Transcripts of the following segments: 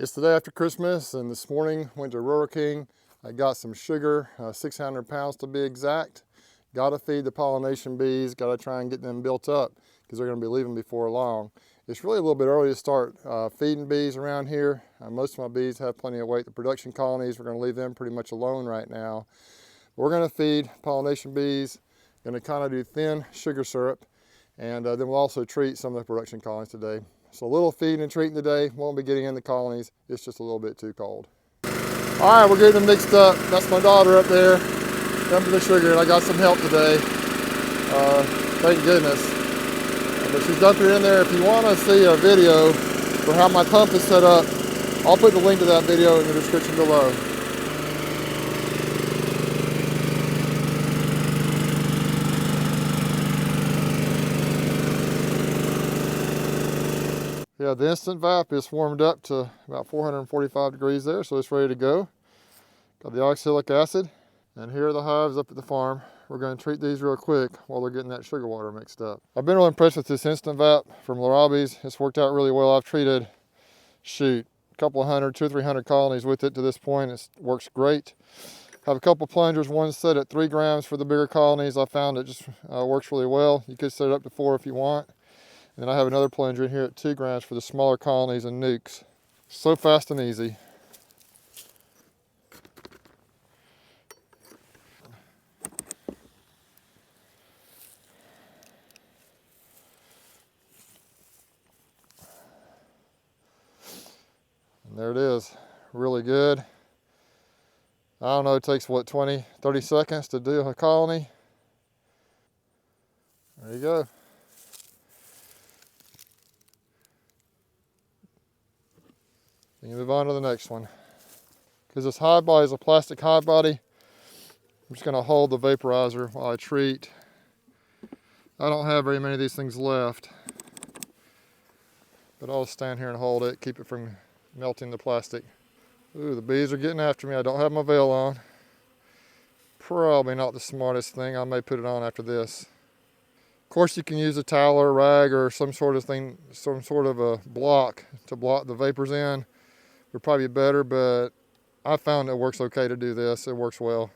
It's the day after Christmas, and this morning went to Rural King. I got some sugar, 600 pounds to be exact. Got to feed the pollination bees, got to try and get them built up because they're going to be leaving before long. It's really a little bit early to start feeding bees around here. Most of my bees have plenty of weight. The production colonies, we're going to leave them pretty much alone right now. We're going to feed pollination bees, going to kind of do thin sugar syrup, and then we'll also treat some of the production colonies today. So a little feeding and treating today, won't be getting in the colonies, it's just a little bit too cold. All right, we're getting them mixed up. That's my daughter up there, dumping the sugar, and I got some help today. Thank goodness. But she's dumping it in there. If you want to see a video for how my pump is set up, I'll put the link to that video in the description below. Yeah, the instantvap is warmed up to about 445 degrees there, so it's ready to go. Got the oxalic acid, and here are the hives up at the farm. We're going to treat these real quick while they're getting that sugar water mixed up. I've been really impressed with this instantvap from Larrabee's. It's worked out really well. I've treated, a couple of hundred, 200 or 300 colonies with it to this point. It works great. I have a couple plungers, one set at 3 grams for the bigger colonies. I found it just works really well. You could set it up to 4 if you want. And then I have another plunger in here at 2 grams for the smaller colonies and nukes. So fast and easy. And there it is, really good. I don't know, it takes what, 20, 30 seconds to do a colony. There you go. You can move on to the next one. Because this hive body is a plastic hive body, I'm just going to hold the vaporizer while I treat. I don't have very many of these things left, but I'll stand here and hold it, keep it from melting the plastic. Ooh, the bees are getting after me. I don't have my veil on. Probably not the smartest thing. I may put it on after this. Of course, you can use a towel or a rag or some sort of thing, some sort of a block to block the vapors in. Would probably be better, but I found it works okay to do this. It works well.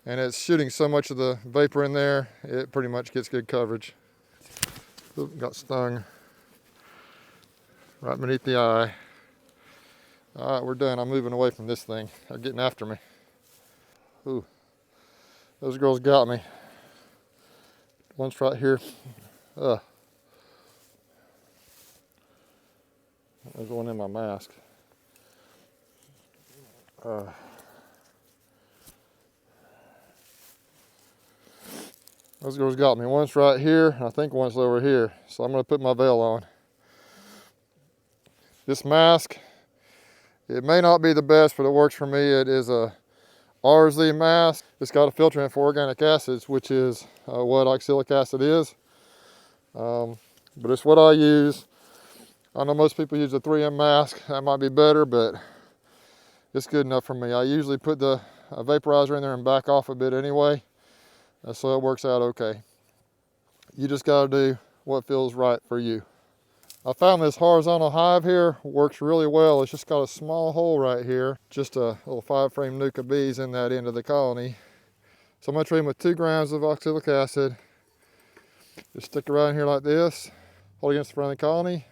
And it's shooting so much of the vapor in there, it pretty much gets good coverage. Ooh, got stung right beneath the eye. All right, we're done. I'm moving away from this thing. They're getting after me. Ooh, those girls got me. One's right here. There's one in my mask. Those girls got me. One's right here, and I think one's over here. So I'm going to put my veil on. This mask, it may not be the best, but it works for me. It is a RZ mask. It's got a filter in it for organic acids, which is what oxalic acid is. But it's what I use. I know most people use a 3M mask. That might be better, but it's good enough for me. I usually put the vaporizer in there and back off a bit anyway, so it works out okay. You just got to do what feels right for you. I found this horizontal hive here works really well. It's just got a small hole right here, just a little 5-frame nuke of bees in that end of the colony. So I'm going to treat them with 2 grams of oxalic acid. Just stick it right in here like this, hold against the front of the colony,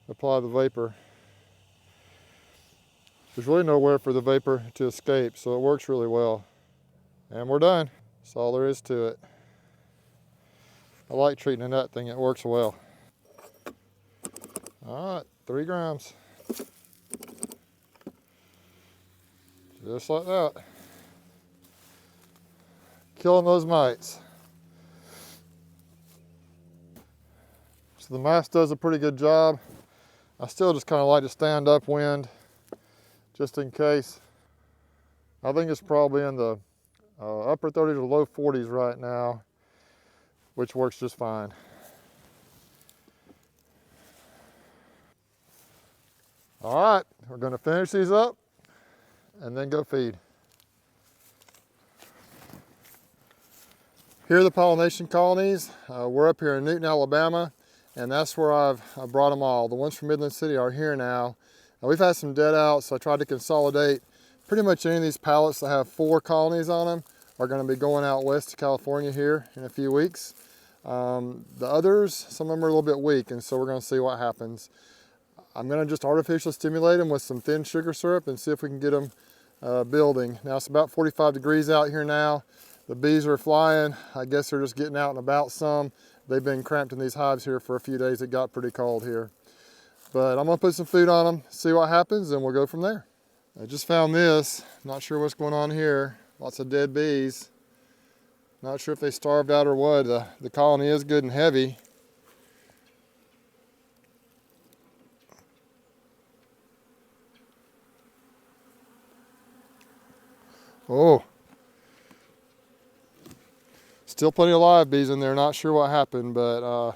apply the vapor. There's really nowhere for the vapor to escape, so it works really well. And we're done. That's all there is to it. I like treating in that thing, it works well. All right, 3 grams. Just like that. Killing those mites. So the mask does a pretty good job. I still just kind of like to stand upwind, just in case. I think it's probably in the upper 30s or low 40s right now, which works just fine. All right, we're going to finish these up and then go feed. Here are the pollination colonies. We're up here in Newton, Alabama. and that's where I brought them all. The ones from Midland City are here now. We've had some dead out, so I tried to consolidate. Pretty much any of these pallets that have 4 colonies on them are going to be going out west to California here in a few weeks. The others, some of them are a little bit weak, and so we're going to see what happens. I'm going to just artificially stimulate them with some thin sugar syrup and see if we can get them building. Now it's about 45 degrees out here now. The bees are flying. I guess they're just getting out and about some. They've been cramped in these hives here for a few days. It got pretty cold here. But I'm going to put some food on them, see what happens, and we'll go from there. I just found this. Not sure what's going on here. Lots of dead bees. Not sure if they starved out or what. The colony is good and heavy. Oh. Still plenty of live bees in there. Not sure what happened, but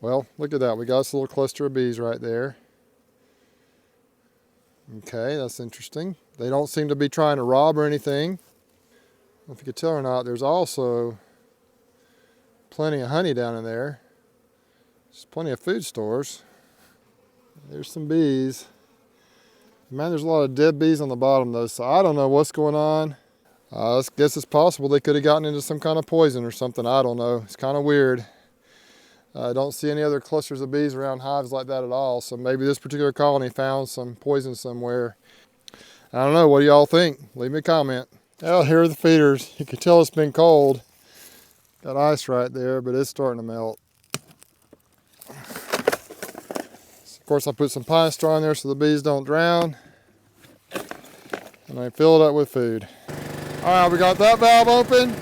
well, look at that. We got us a little cluster of bees right there. Okay, that's interesting. They don't seem to be trying to rob or anything. I don't know if you could tell or not, there's also plenty of honey down in there. There's plenty of food stores. There's some bees. Man, there's a lot of dead bees on the bottom though, so I don't know what's going on. I guess it's possible they could have gotten into some kind of poison or something. I don't know. It's kind of weird. I don't see any other clusters of bees around hives like that at all, so maybe this particular colony found some poison somewhere. I don't know. What do y'all think? Leave me a comment. Oh, here are the feeders. You can tell it's been cold. Got ice right there, but it's starting to melt. Of course, I put some pine straw in there so the bees don't drown. And I fill it up with food. All right, we got that valve open.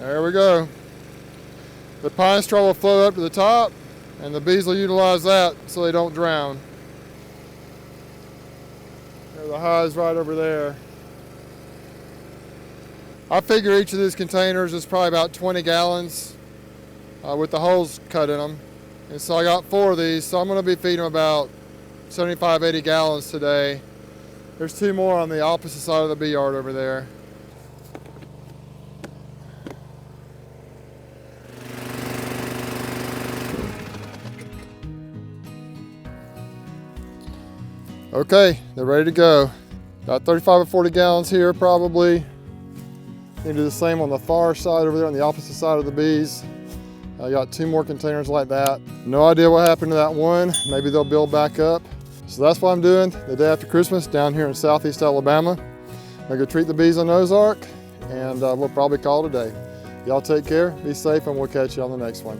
There we go. The pine straw will flow up to the top, and the bees will utilize that so they don't drown. There are the hives right over there. I figure each of these containers is probably about 20 gallons with the holes cut in them. And so I got 4 of these, so I'm going to be feeding them about 75, 80 gallons today. There's 2 more on the opposite side of the bee yard over there. Okay, they're ready to go. Got 35 or 40 gallons here probably. Need to do the same on the far side over there on the opposite side of the bees. I got 2 more containers like that. No idea what happened to that one. Maybe they'll build back up. So that's what I'm doing the day after Christmas down here in southeast Alabama. I'm gonna go treat the bees on Ozark, and we'll probably call it a day. Y'all take care, be safe, and we'll catch you on the next one.